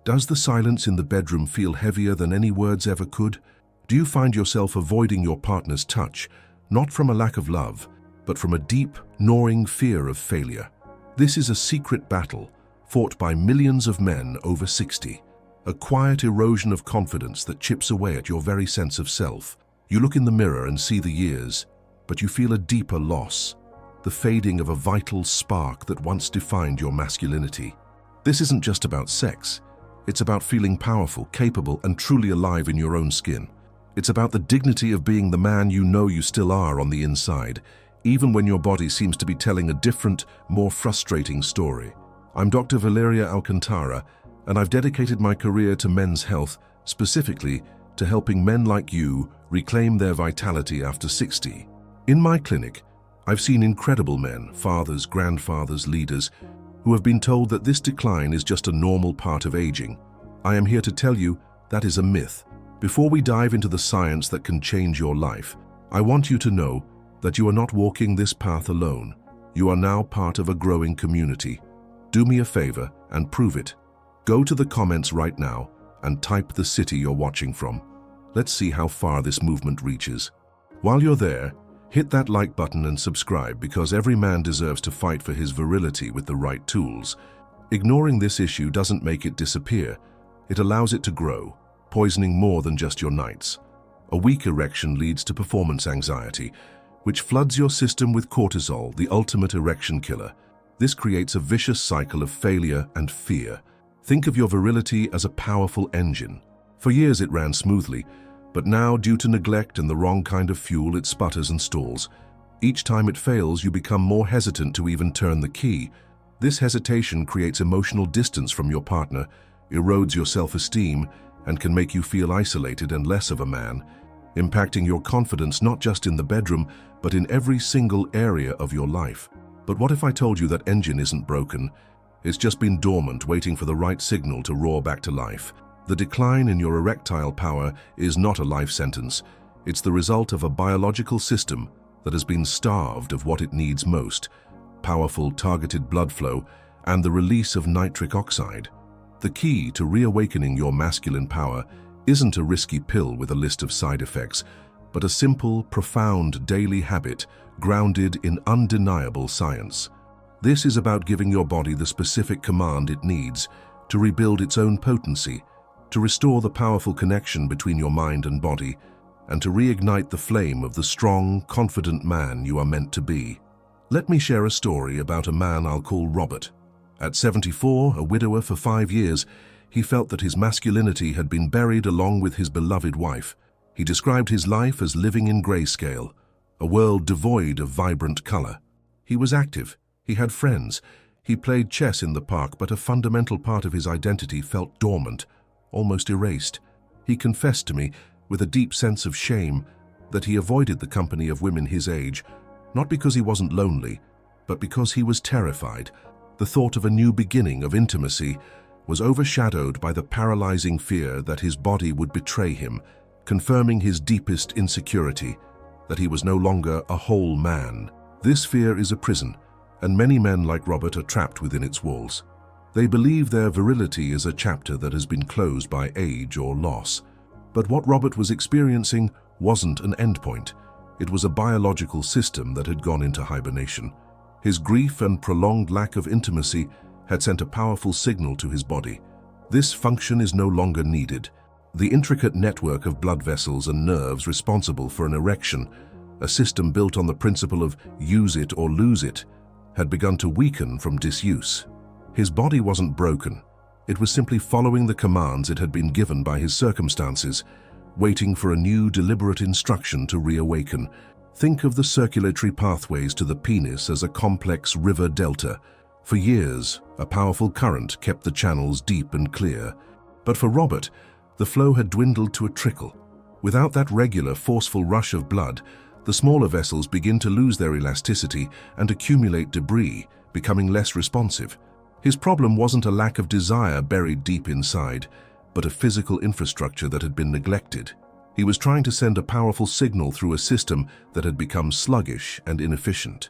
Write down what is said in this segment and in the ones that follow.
Does the silence in the bedroom feel heavier than any words ever could? Do you find yourself avoiding your partner's touch, not from a lack of love, but from a deep, gnawing fear of failure? This is a secret battle fought by millions of men over 60. A quiet erosion of confidence that chips away at your very sense of self. You look in the mirror and see the years, but you feel a deeper loss, the fading of a vital spark that once defined your masculinity. This isn't just about sex. It's about feeling powerful, capable, and truly alive in your own skin. It's about the dignity of being the man you know you still are on the inside, even when your body seems to be telling a different, more frustrating story. I'm Dr. Valeria Alcantara, and I've dedicated my career to men's health, specifically to helping men like you reclaim their vitality after 60. In my clinic, I've seen incredible men, fathers, grandfathers, leaders, who have been told that this decline is just a normal part of aging. I am here to tell you that is a myth. Before we dive into the science that can change your life, I want you to know that you are not walking this path alone. You are now part of a growing community. Do me a favor and prove it. Go to the comments right now and type the city you're watching from. Let's see how far this movement reaches. While you're there, hit that like button and subscribe, because every man deserves to fight for his virility with the right tools. Ignoring this issue doesn't make it disappear. It allows it to grow, poisoning more than just your nights. A weak erection leads to performance anxiety, which floods your system with cortisol, the ultimate erection killer. This creates a vicious cycle of failure and fear. Think of your virility as a powerful engine. For years it ran smoothly, but now, due to neglect and the wrong kind of fuel, it sputters and stalls. Each time it fails, you become more hesitant to even turn the key. This hesitation creates emotional distance from your partner, erodes your self-esteem, and can make you feel isolated and less of a man, impacting your confidence not just in the bedroom, but in every single area of your life. But what if I told you that engine isn't broken? It's just been dormant, waiting for the right signal to roar back to life. The decline in your erectile power is not a life sentence. It's the result of a biological system that has been starved of what it needs most: powerful, targeted blood flow and the release of nitric oxide. The key to reawakening your masculine power isn't a risky pill with a list of side effects, but a simple, profound daily habit grounded in undeniable science. This is about giving your body the specific command it needs to rebuild its own potency, to restore the powerful connection between your mind and body, and to reignite the flame of the strong, confident man you are meant to be. Let me share a story about a man I'll call Robert. At 74, a widower for 5 years, he felt that his masculinity had been buried along with his beloved wife. He described his life as living in grayscale, a world devoid of vibrant color. He was active, he had friends, he played chess in the park, but a fundamental part of his identity felt dormant, almost erased. He confessed to me, with a deep sense of shame, that he avoided the company of women his age, not because he wasn't lonely, but because he was terrified. The thought of a new beginning of intimacy was overshadowed by the paralyzing fear that his body would betray him, confirming his deepest insecurity, that he was no longer a whole man. This fear is a prison, and many men like Robert are trapped within its walls. They believe their virility is a chapter that has been closed by age or loss. But what Robert was experiencing wasn't an endpoint. It was a biological system that had gone into hibernation. His grief and prolonged lack of intimacy had sent a powerful signal to his body. This function is no longer needed. The intricate network of blood vessels and nerves responsible for an erection, a system built on the principle of use it or lose it, had begun to weaken from disuse. His body wasn't broken. It was simply following the commands it had been given by his circumstances, waiting for a new, deliberate instruction to reawaken. Think of the circulatory pathways to the penis as a complex river delta. For years, a powerful current kept the channels deep and clear. But for Robert, the flow had dwindled to a trickle. Without that regular, forceful rush of blood, the smaller vessels begin to lose their elasticity and accumulate debris, becoming less responsive. His problem wasn't a lack of desire buried deep inside, but a physical infrastructure that had been neglected. He was trying to send a powerful signal through a system that had become sluggish and inefficient.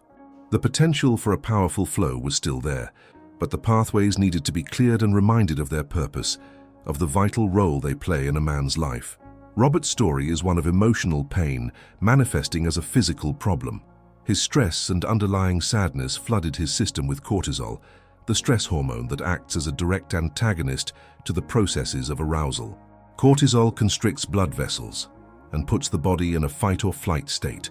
The potential for a powerful flow was still there, but the pathways needed to be cleared and reminded of their purpose. of the vital role they play in a man's life. Robert's story is one of emotional pain manifesting as a physical problem. His stress and underlying sadness flooded his system with cortisol, the stress hormone that acts as a direct antagonist to the processes of arousal. Cortisol constricts blood vessels and puts the body in a fight-or-flight state,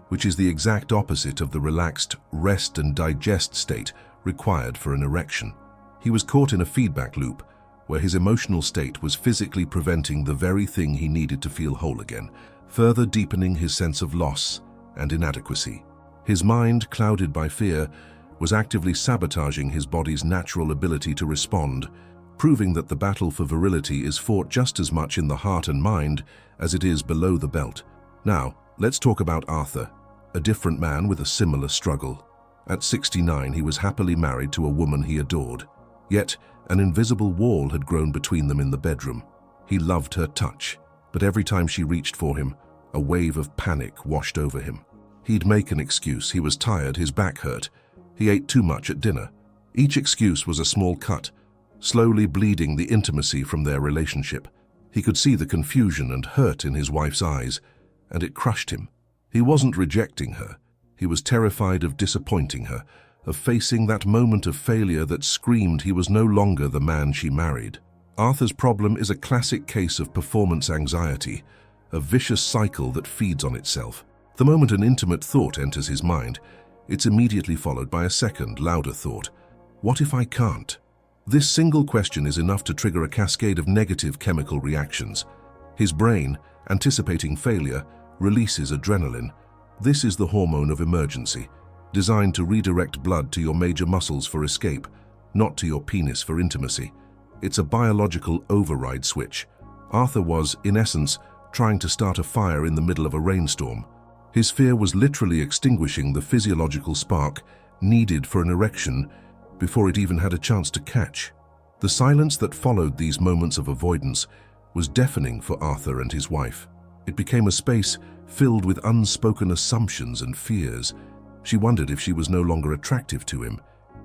which is the exact opposite of the relaxed rest and digest state required for an erection. He was caught in a feedback loop where his emotional state was physically preventing the very thing he needed to feel whole again, further deepening his sense of loss and inadequacy. His mind, clouded by fear, was actively sabotaging his body's natural ability to respond, proving that the battle for virility is fought just as much in the heart and mind as it is below the belt. Now, let's talk about Arthur, a different man with a similar struggle. At 69, he was happily married to a woman he adored. Yet, an invisible wall had grown between them in the bedroom. He loved her touch, but every time she reached for him, a wave of panic washed over him. He'd make an excuse. He was tired, his back hurt. He ate too much at dinner. Each excuse was a small cut, slowly bleeding the intimacy from their relationship. He could see the confusion and hurt in his wife's eyes, and it crushed him. He wasn't rejecting her. He was terrified of disappointing her, of facing that moment of failure that screamed he was no longer the man she married. Arthur's problem is a classic case of performance anxiety, a vicious cycle that feeds on itself. The moment an intimate thought enters his mind, it's immediately followed by a second, louder thought. What if I can't? This single question is enough to trigger a cascade of negative chemical reactions. His brain, anticipating failure, releases adrenaline. This is the hormone of emergency, designed to redirect blood to your major muscles for escape, not to your penis for intimacy. It's a biological override switch. Arthur was, in essence, trying to start a fire in the middle of a rainstorm. His fear was literally extinguishing the physiological spark needed for an erection before it even had a chance to catch. The silence that followed these moments of avoidance was deafening for Arthur and his wife. It became a space filled with unspoken assumptions and fears. She wondered if she was no longer attractive to him,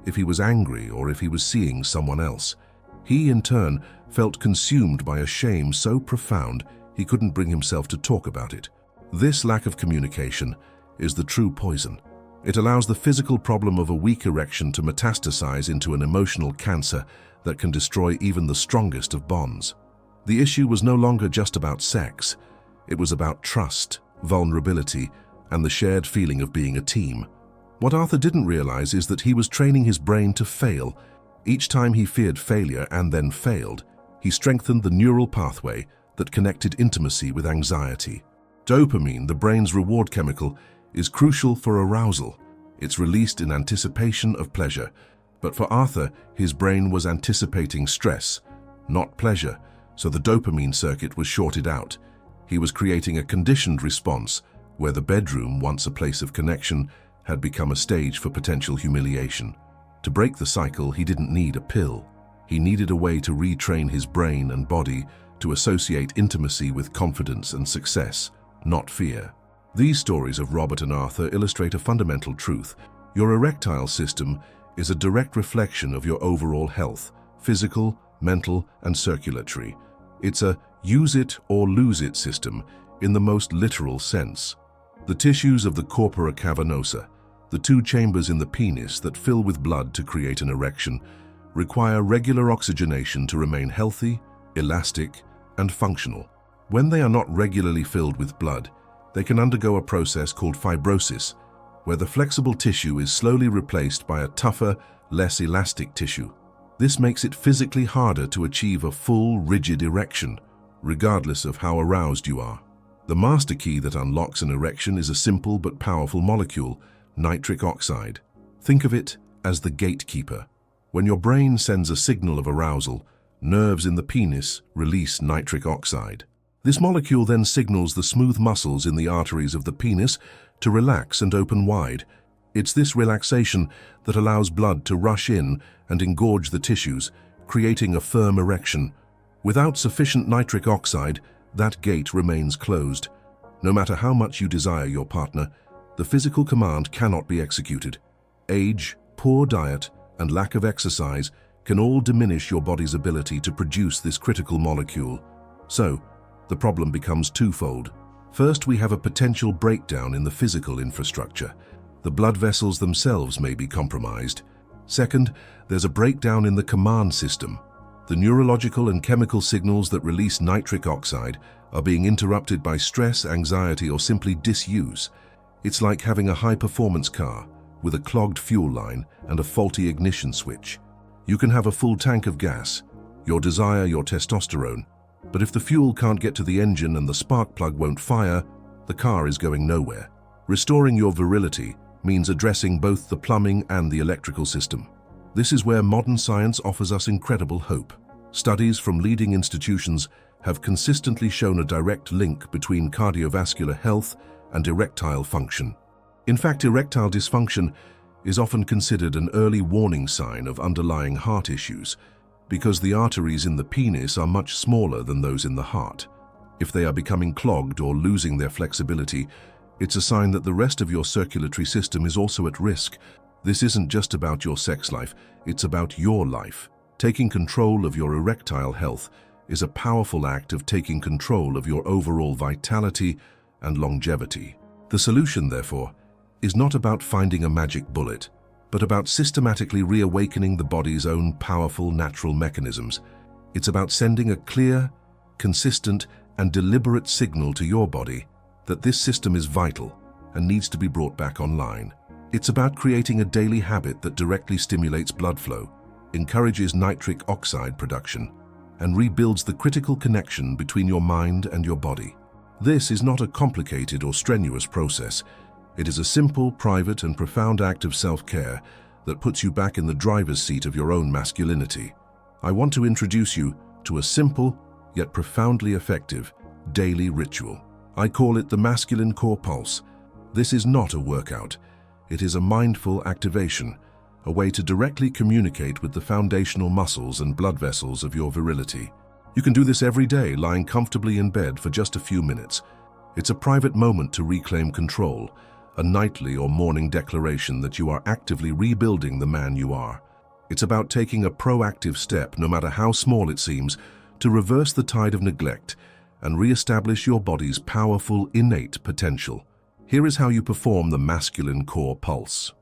if he was angry, or if he was seeing someone else. He, in turn, felt consumed by a shame so profound he couldn't bring himself to talk about it. This lack of communication is the true poison. It allows the physical problem of a weak erection to metastasize into an emotional cancer that can destroy even the strongest of bonds. The issue was no longer just about sex. It was about trust, vulnerability, and the shared feeling of being a team. What Arthur didn't realize is that he was training his brain to fail. Each time he feared failure and then failed, he strengthened the neural pathway that connected intimacy with anxiety. Dopamine, the brain's reward chemical, is crucial for arousal. It's released in anticipation of pleasure. But for Arthur, his brain was anticipating stress, not pleasure, so the dopamine circuit was shorted out. He was creating a conditioned response where the bedroom, once a place of connection, had become a stage for potential humiliation. To break the cycle, he didn't need a pill. He needed a way to retrain his brain and body to associate intimacy with confidence and success, not fear. These stories of Robert and Arthur illustrate a fundamental truth. Your erectile system is a direct reflection of your overall health, physical, mental, and circulatory. It's a use it or lose it system in the most literal sense. The tissues of the corpora cavernosa, the two chambers in the penis that fill with blood to create an erection, require regular oxygenation to remain healthy, elastic, and functional. When they are not regularly filled with blood, they can undergo a process called fibrosis, where the flexible tissue is slowly replaced by a tougher, less elastic tissue. This makes it physically harder to achieve a full, rigid erection, regardless of how aroused you are. The master key that unlocks an erection is a simple but powerful molecule, nitric oxide. Think of it as the gatekeeper. When your brain sends a signal of arousal, nerves in the penis release nitric oxide. This molecule then signals the smooth muscles in the arteries of the penis to relax and open wide. It's this relaxation that allows blood to rush in and engorge the tissues, creating a firm erection. Without sufficient nitric oxide, that gate remains closed. No matter how much you desire your partner, the physical command cannot be executed. Age, poor diet, and lack of exercise can all diminish your body's ability to produce this critical molecule. So, the problem becomes twofold. First, we have a potential breakdown in the physical infrastructure. The blood vessels themselves may be compromised. Second, there's a breakdown in the command system. The neurological and chemical signals that release nitric oxide are being interrupted by stress, anxiety, or simply disuse. It's like having a high-performance car with a clogged fuel line and a faulty ignition switch. You can have a full tank of gas, your desire, your testosterone, but if the fuel can't get to the engine and the spark plug won't fire, the car is going nowhere. Restoring your virility means addressing both the plumbing and the electrical system. This is where modern science offers us incredible hope. Studies from leading institutions have consistently shown a direct link between cardiovascular health and erectile function. In fact, erectile dysfunction is often considered an early warning sign of underlying heart issues because the arteries in the penis are much smaller than those in the heart. If they are becoming clogged or losing their flexibility, it's a sign that the rest of your circulatory system is also at risk. This isn't just about your sex life, it's about your life. Taking control of your erectile health is a powerful act of taking control of your overall vitality and longevity. The solution, therefore, is not about finding a magic bullet, but about systematically reawakening the body's own powerful natural mechanisms. It's about sending a clear, consistent, and deliberate signal to your body that this system is vital and needs to be brought back online. It's about creating a daily habit that directly stimulates blood flow, encourages nitric oxide production, and rebuilds the critical connection between your mind and your body. This is not a complicated or strenuous process. It is a simple, private, and profound act of self-care that puts you back in the driver's seat of your own masculinity. I want to introduce you to a simple, yet profoundly effective, daily ritual. I call it the masculine core pulse. This is not a workout. It is a mindful activation, a way to directly communicate with the foundational muscles and blood vessels of your virility. You can do this every day, lying comfortably in bed for just a few minutes. It's a private moment to reclaim control, a nightly or morning declaration that you are actively rebuilding the man you are. It's about taking a proactive step, no matter how small it seems, to reverse the tide of neglect and re-establish your body's powerful, innate potential. Here is how you perform the masculine core pulse.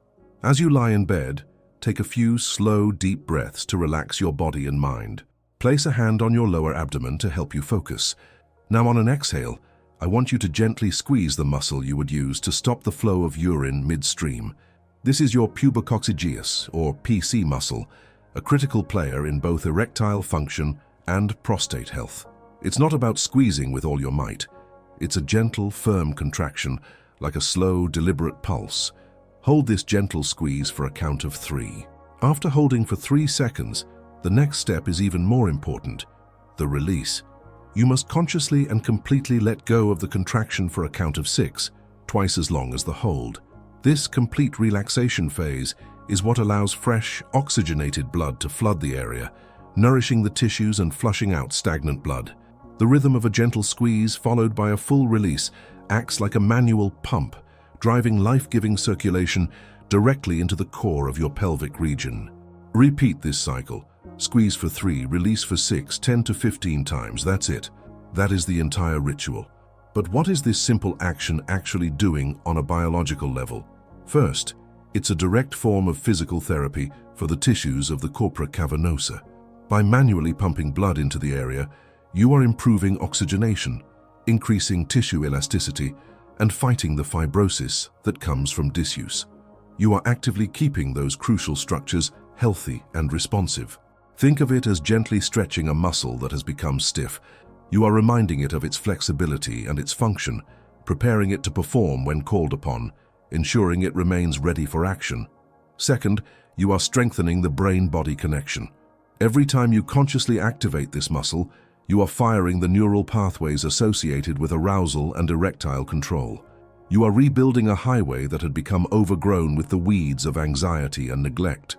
As you lie in bed, take a few slow, deep breaths to relax your body and mind. Place a hand on your lower abdomen to help you focus. Now, on an exhale, I want you to gently squeeze the muscle you would use to stop the flow of urine midstream. This is your pubococcygeus, or PC muscle, a critical player in both erectile function and prostate health. It's not about squeezing with all your might. It's a gentle, firm contraction, like a slow, deliberate pulse. Hold this gentle squeeze for a count of 3. After holding for 3 seconds, the next step is even more important, the release. You must consciously and completely let go of the contraction for a count of 6, twice as long as the hold. This complete relaxation phase is what allows fresh, oxygenated blood to flood the area, nourishing the tissues and flushing out stagnant blood. The rhythm of a gentle squeeze followed by a full release acts like a manual pump, driving life-giving circulation directly into the core of your pelvic region. Repeat this cycle. Squeeze for 3, release for 6, 10 to 15 times. That's it. That is the entire ritual. But what is this simple action actually doing on a biological level? First, it's a direct form of physical therapy for the tissues of the corpora cavernosa. By manually pumping blood into the area, you are improving oxygenation, increasing tissue elasticity, and fighting the fibrosis that comes from disuse. You are actively keeping those crucial structures healthy and responsive. Think of it as gently stretching a muscle that has become stiff. You are reminding it of its flexibility and its function, preparing it to perform when called upon, ensuring it remains ready for action. Second, you are strengthening the brain-body connection. Every time you consciously activate this muscle, you are firing the neural pathways associated with arousal and erectile control. You are rebuilding a highway that had become overgrown with the weeds of anxiety and neglect.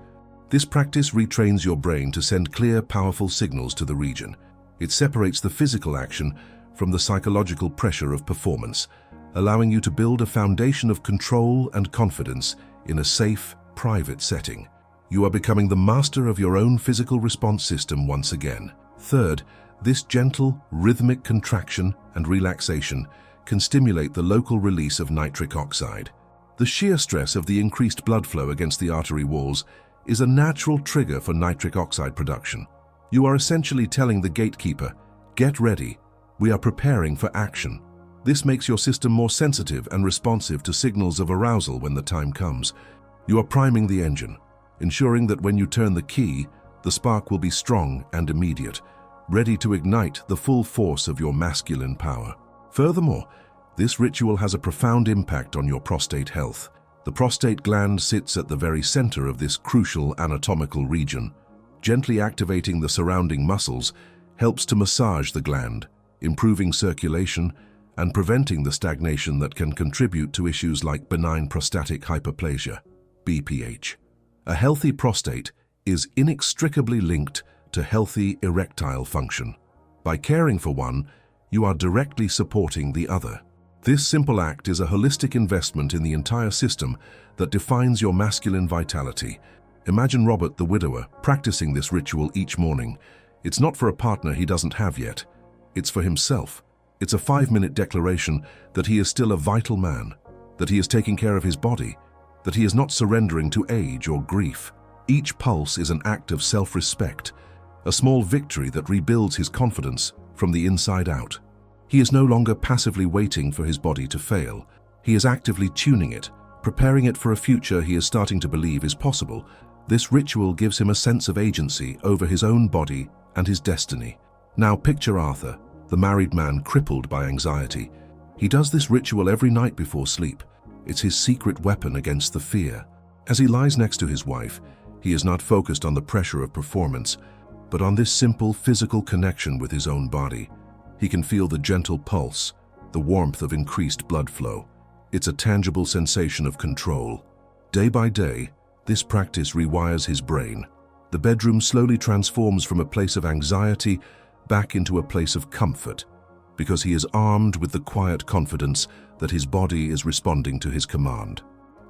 This practice retrains your brain to send clear, powerful signals to the region. It separates the physical action from the psychological pressure of performance, allowing you to build a foundation of control and confidence in a safe, private setting. You are becoming the master of your own physical response system once again. Third, this gentle, rhythmic contraction and relaxation can stimulate the local release of nitric oxide. The sheer stress of the increased blood flow against the artery walls is a natural trigger for nitric oxide production. You are essentially telling the gatekeeper, "Get ready, we are preparing for action." This makes your system more sensitive and responsive to signals of arousal when the time comes. You are priming the engine, ensuring that when you turn the key, the spark will be strong and immediate, ready to ignite the full force of your masculine power. Furthermore, this ritual has a profound impact on your prostate health. The prostate gland sits at the very center of this crucial anatomical region. Gently activating the surrounding muscles helps to massage the gland, improving circulation and preventing the stagnation that can contribute to issues like benign prostatic hyperplasia, BPH. A healthy prostate is inextricably linked to healthy erectile function. By caring for one, you are directly supporting the other. This simple act is a holistic investment in the entire system that defines your masculine vitality. Imagine Robert the widower practicing this ritual each morning. It's not for a partner he doesn't have yet. It's for himself. It's a 5-minute declaration that he is still a vital man, that he is taking care of his body, that he is not surrendering to age or grief. Each pulse is an act of self-respect, a small victory that rebuilds his confidence from the inside out. He is no longer passively waiting for his body to fail. He is actively tuning it, preparing it for a future he is starting to believe is possible. This ritual gives him a sense of agency over his own body and his destiny. Now picture Arthur, the married man crippled by anxiety. He does this ritual every night before sleep. It's his secret weapon against the fear. As he lies next to his wife, he is not focused on the pressure of performance, but on this simple physical connection with his own body. He can feel the gentle pulse, the warmth of increased blood flow. It's a tangible sensation of control. Day by day, this practice rewires his brain. The bedroom slowly transforms from a place of anxiety back into a place of comfort, because he is armed with the quiet confidence that his body is responding to his command.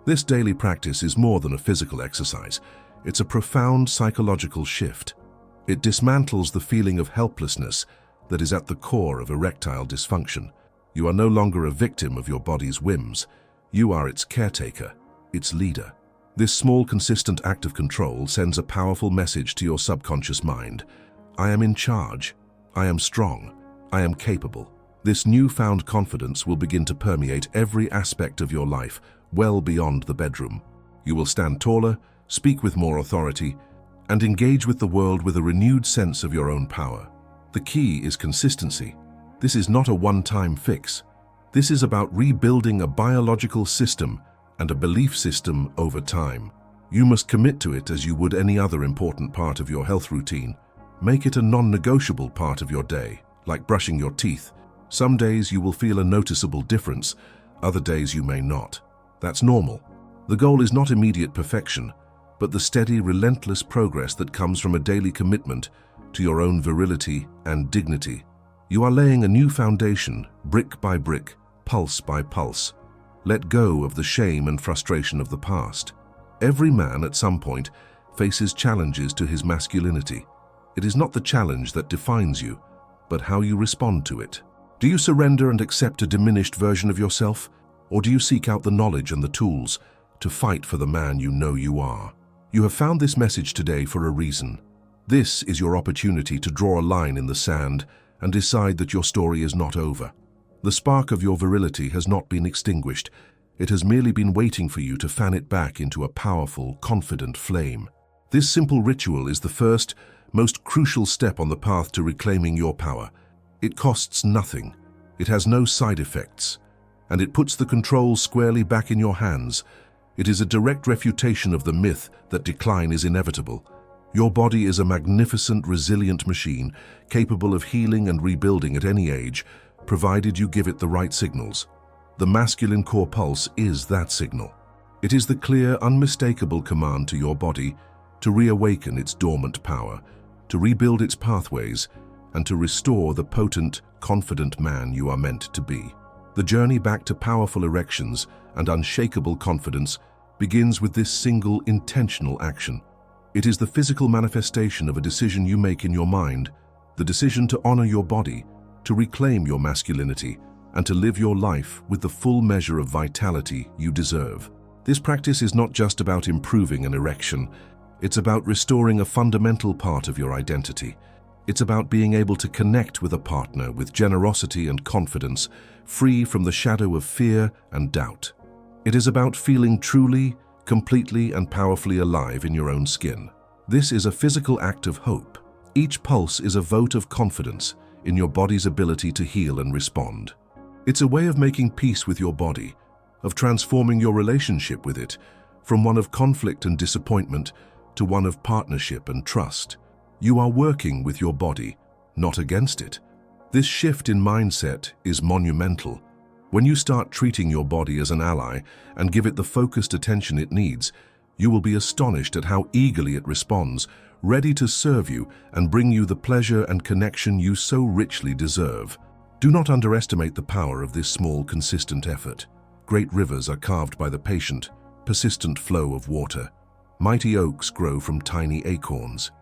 This daily practice is more than a physical exercise. It's a profound psychological shift. It dismantles the feeling of helplessness that is at the core of erectile dysfunction. You are no longer a victim of your body's whims. You are its caretaker, its leader. This small, consistent act of control sends a powerful message to your subconscious mind. I am in charge. I am strong. I am capable. This newfound confidence will begin to permeate every aspect of your life, well beyond the bedroom. You will stand taller, speak with more authority, and engage with the world with a renewed sense of your own power. The key is consistency. This is not a one-time fix. This is about rebuilding a biological system and a belief system over time. You must commit to it as you would any other important part of your health routine. Make it a non-negotiable part of your day, like brushing your teeth. Some days you will feel a noticeable difference, other days you may not. That's normal. The goal is not immediate perfection, but the steady, relentless progress that comes from a daily commitment to your own virility and dignity. You are laying a new foundation, brick by brick, pulse by pulse. Let go of the shame and frustration of the past. Every man at some point faces challenges to his masculinity. It is not the challenge that defines you, but how you respond to it. Do you surrender and accept a diminished version of yourself, or do you seek out the knowledge and the tools to fight for the man you know you are? You have found this message today for a reason. This is your opportunity to draw a line in the sand and decide that your story is not over. The spark of your virility has not been extinguished. It has merely been waiting for you to fan it back into a powerful, confident flame. This simple ritual is the first, most crucial step on the path to reclaiming your power. It costs nothing, it has no side effects, and it puts the control squarely back in your hands. It is a direct refutation of the myth that decline is inevitable. Your body is a magnificent, resilient machine, capable of healing and rebuilding at any age, provided you give it the right signals. The masculine core pulse is that signal. It is the clear, unmistakable command to your body to reawaken its dormant power, to rebuild its pathways, and to restore the potent, confident man you are meant to be. The journey back to powerful erections and unshakable confidence begins with this single intentional action. It is the physical manifestation of a decision you make in your mind, the decision to honor your body, to reclaim your masculinity, and to live your life with the full measure of vitality you deserve. This practice is not just about improving an erection, it's about restoring a fundamental part of your identity. It's about being able to connect with a partner with generosity and confidence, free from the shadow of fear and doubt. It is about feeling truly, completely, and powerfully alive in your own skin. This is a physical act of hope. Each pulse is a vote of confidence in your body's ability to heal and respond. It's a way of making peace with your body, of transforming your relationship with it from one of conflict and disappointment to one of partnership and trust. You are working with your body, not against it. This shift in mindset is monumental. When you start treating your body as an ally and give it the focused attention it needs, you will be astonished at how eagerly it responds, ready to serve you and bring you the pleasure and connection you so richly deserve. Do not underestimate the power of this small, consistent effort. Great rivers are carved by the patient, persistent flow of water. Mighty oaks grow from tiny acorns.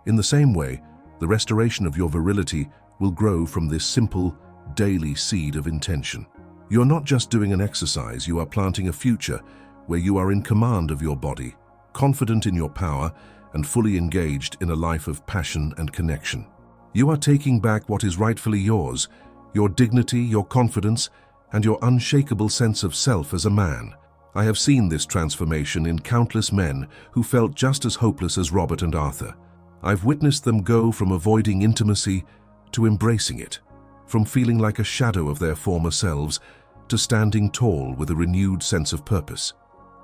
In the same way, the restoration of your virility will grow from this simple, daily seed of intention. You're not just doing an exercise, you are planting a future where you are in command of your body, confident in your power, and fully engaged in a life of passion and connection. You are taking back what is rightfully yours, your dignity, your confidence, and your unshakable sense of self as a man. I have seen this transformation in countless men who felt just as hopeless as Robert and Arthur. I've witnessed them go from avoiding intimacy to embracing it, from feeling like a shadow of their former selves to standing tall with a renewed sense of purpose.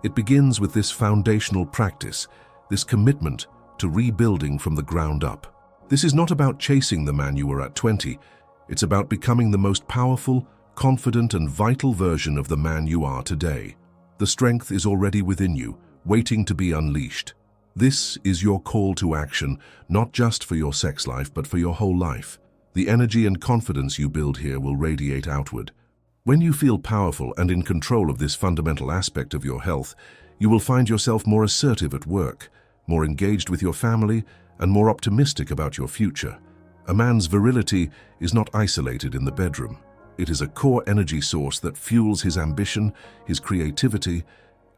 It begins with this foundational practice, this commitment to rebuilding from the ground up. This is not about chasing the man you were at 20. It's about becoming the most powerful, confident, and vital version of the man you are today. The strength is already within you, waiting to be unleashed. This is your call to action, not just for your sex life, but for your whole life. The energy and confidence you build here will radiate outward. When you feel powerful and in control of this fundamental aspect of your health, you will find yourself more assertive at work, more engaged with your family, and more optimistic about your future. A man's virility is not isolated in the bedroom. It is a core energy source that fuels his ambition, his creativity,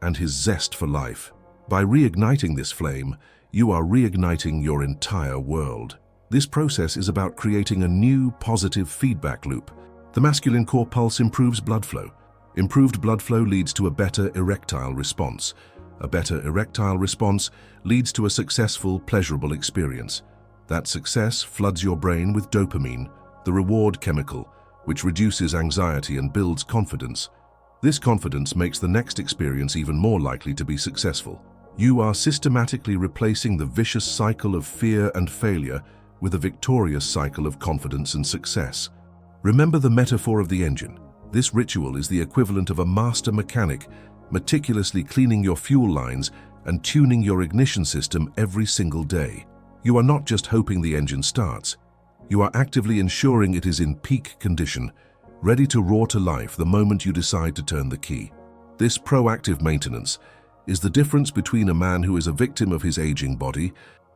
and his zest for life. By reigniting this flame, you are reigniting your entire world. This process is about creating a new, positive feedback loop. The masculine core pulse improves blood flow. Improved blood flow leads to a better erectile response. A better erectile response leads to a successful, pleasurable experience. That success floods your brain with dopamine, the reward chemical, which reduces anxiety and builds confidence. This confidence makes the next experience even more likely to be successful. You are systematically replacing the vicious cycle of fear and failure with a victorious cycle of confidence and success. Remember the metaphor of the engine. This ritual is the equivalent of a master mechanic meticulously cleaning your fuel lines and tuning your ignition system every single day. You are not just hoping the engine starts. You are actively ensuring it is in peak condition, ready to roar to life the moment you decide to turn the key. This proactive maintenance is the difference between a man who is a victim of his aging body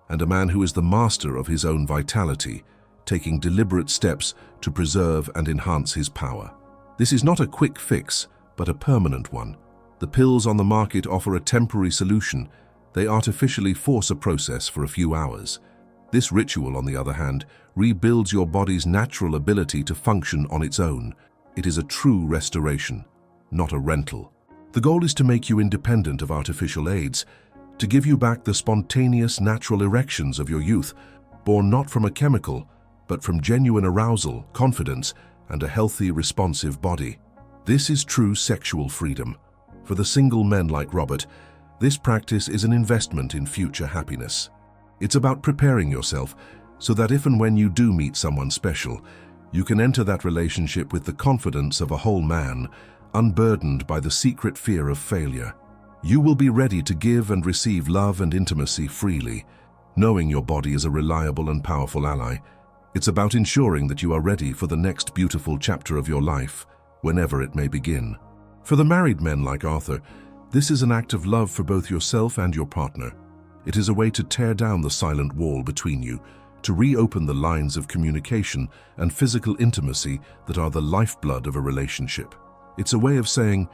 and a man who is the master of his own vitality, taking deliberate steps to preserve and enhance his power. This is not a quick fix, but a permanent one. The pills on the market offer a temporary solution. They artificially force a process for a few hours. This ritual, on the other hand, rebuilds your body's natural ability to function on its own. It is a true restoration, not a rental. The goal is to make you independent of artificial aids, to give you back the spontaneous, natural erections of your youth, born not from a chemical, but from genuine arousal, confidence, and a healthy, responsive body. This is true sexual freedom. For the single men like Robert, this practice is an investment in future happiness. It's about preparing yourself so that if and when you do meet someone special, you can enter that relationship with the confidence of a whole man, unburdened by the secret fear of failure. You will be ready to give and receive love and intimacy freely, knowing your body is a reliable and powerful ally. It's about ensuring that you are ready for the next beautiful chapter of your life, whenever it may begin. For the married men like Arthur, this is an act of love for both yourself and your partner. It is a way to tear down the silent wall between you, to reopen the lines of communication and physical intimacy that are the lifeblood of a relationship. It's a way of saying,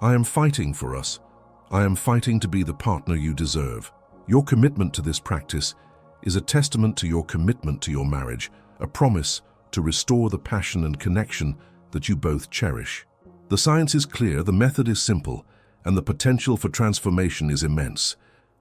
I am fighting for us. I am fighting to be the partner you deserve. Your commitment to this practice is a testament to your commitment to your marriage, a promise to restore the passion and connection that you both cherish. The science is clear, the method is simple, and the potential for transformation is immense.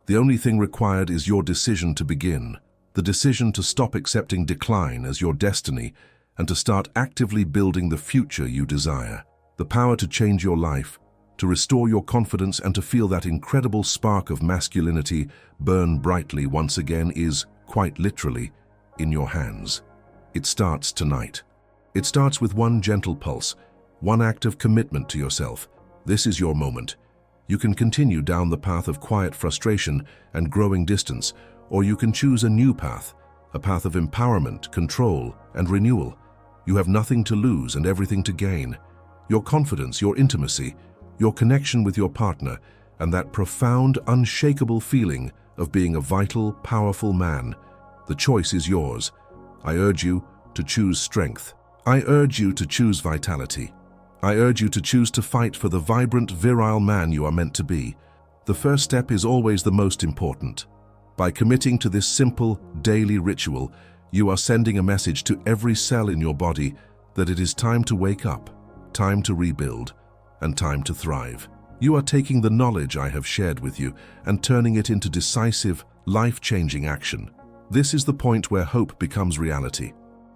The only thing required is your decision to begin, the decision to stop accepting decline as your destiny and to start actively building the future you desire. The power to change your life, to restore your confidence and to feel that incredible spark of masculinity burn brightly once again is, quite literally, in your hands. It starts tonight. It starts with one gentle pulse, one act of commitment to yourself. This is your moment. You can continue down the path of quiet frustration and growing distance, or you can choose a new path, a path of empowerment, control, and renewal. You have nothing to lose and everything to gain. Your confidence, your intimacy, your connection with your partner, and that profound, unshakable feeling of being a vital, powerful man. The choice is yours. I urge you to choose strength. I urge you to choose vitality. I urge you to choose to fight for the vibrant, virile man you are meant to be. The first step is always the most important. By committing to this simple, daily ritual, you are sending a message to every cell in your body that it is time to wake up, time to rebuild, and time to thrive. You are taking the knowledge I have shared with you and turning it into decisive, life-changing action. This is the point where hope becomes reality.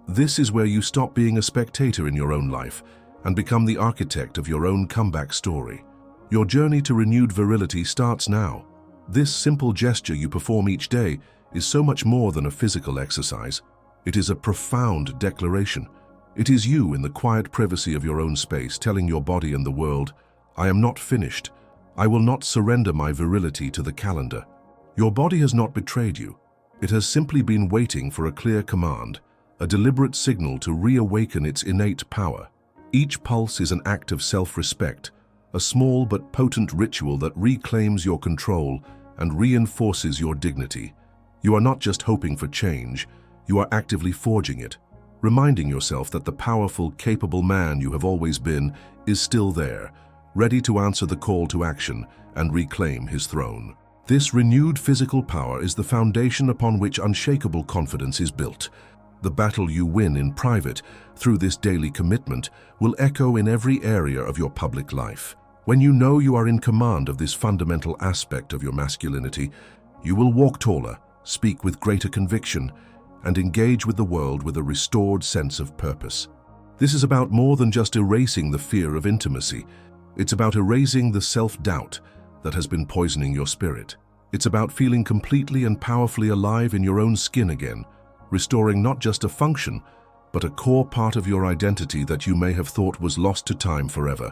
This is where you stop being a spectator in your own life and become the architect of your own comeback story. Your journey to renewed virility starts now. This simple gesture you perform each day is so much more than a physical exercise. It is a profound declaration. It is you in the quiet privacy of your own space telling your body and the world, I am not finished. I will not surrender my virility to the calendar. Your body has not betrayed you. It has simply been waiting for a clear command, a deliberate signal to reawaken its innate power. Each pulse is an act of self-respect, a small but potent ritual that reclaims your control and reinforces your dignity. You are not just hoping for change, you are actively forging it, reminding yourself that the powerful, capable man you have always been is still there, ready to answer the call to action and reclaim his throne. This renewed physical power is the foundation upon which unshakable confidence is built. The battle you win in private through this daily commitment will echo in every area of your public life. When you know you are in command of this fundamental aspect of your masculinity, you will walk taller, speak with greater conviction, and engage with the world with a restored sense of purpose. This is about more than just erasing the fear of intimacy. It's about erasing the self-doubt that has been poisoning your spirit. It's about feeling completely and powerfully alive in your own skin again, restoring not just a function, but a core part of your identity that you may have thought was lost to time forever.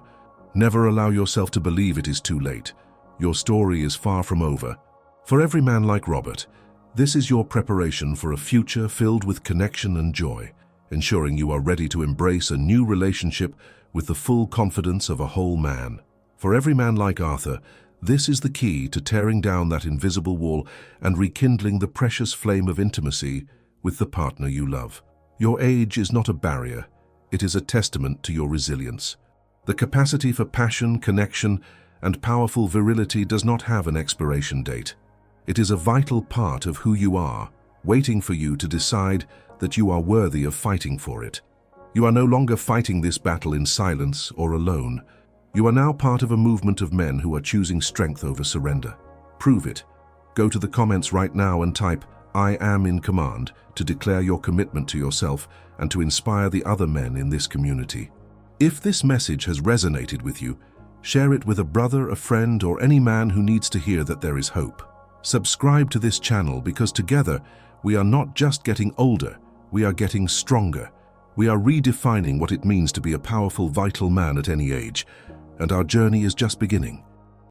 Never allow yourself to believe it is too late. Your story is far from over. For every man like Robert, this is your preparation for a future filled with connection and joy, ensuring you are ready to embrace a new relationship with the full confidence of a whole man. For every man like Arthur, this is the key to tearing down that invisible wall and rekindling the precious flame of intimacy with the partner you love. Your age is not a barrier, it is a testament to your resilience. The capacity for passion, connection, and powerful virility does not have an expiration date. It is a vital part of who you are, waiting for you to decide that you are worthy of fighting for it. You are no longer fighting this battle in silence or alone. You are now part of a movement of men who are choosing strength over surrender. Prove it. Go to the comments right now and type, I am in command, to declare your commitment to yourself and to inspire the other men in this community. If this message has resonated with you, share it with a brother, a friend, or any man who needs to hear that there is hope. Subscribe to this channel because together we are not just getting older, we are getting stronger. We are redefining what it means to be a powerful, vital man at any age, and our journey is just beginning.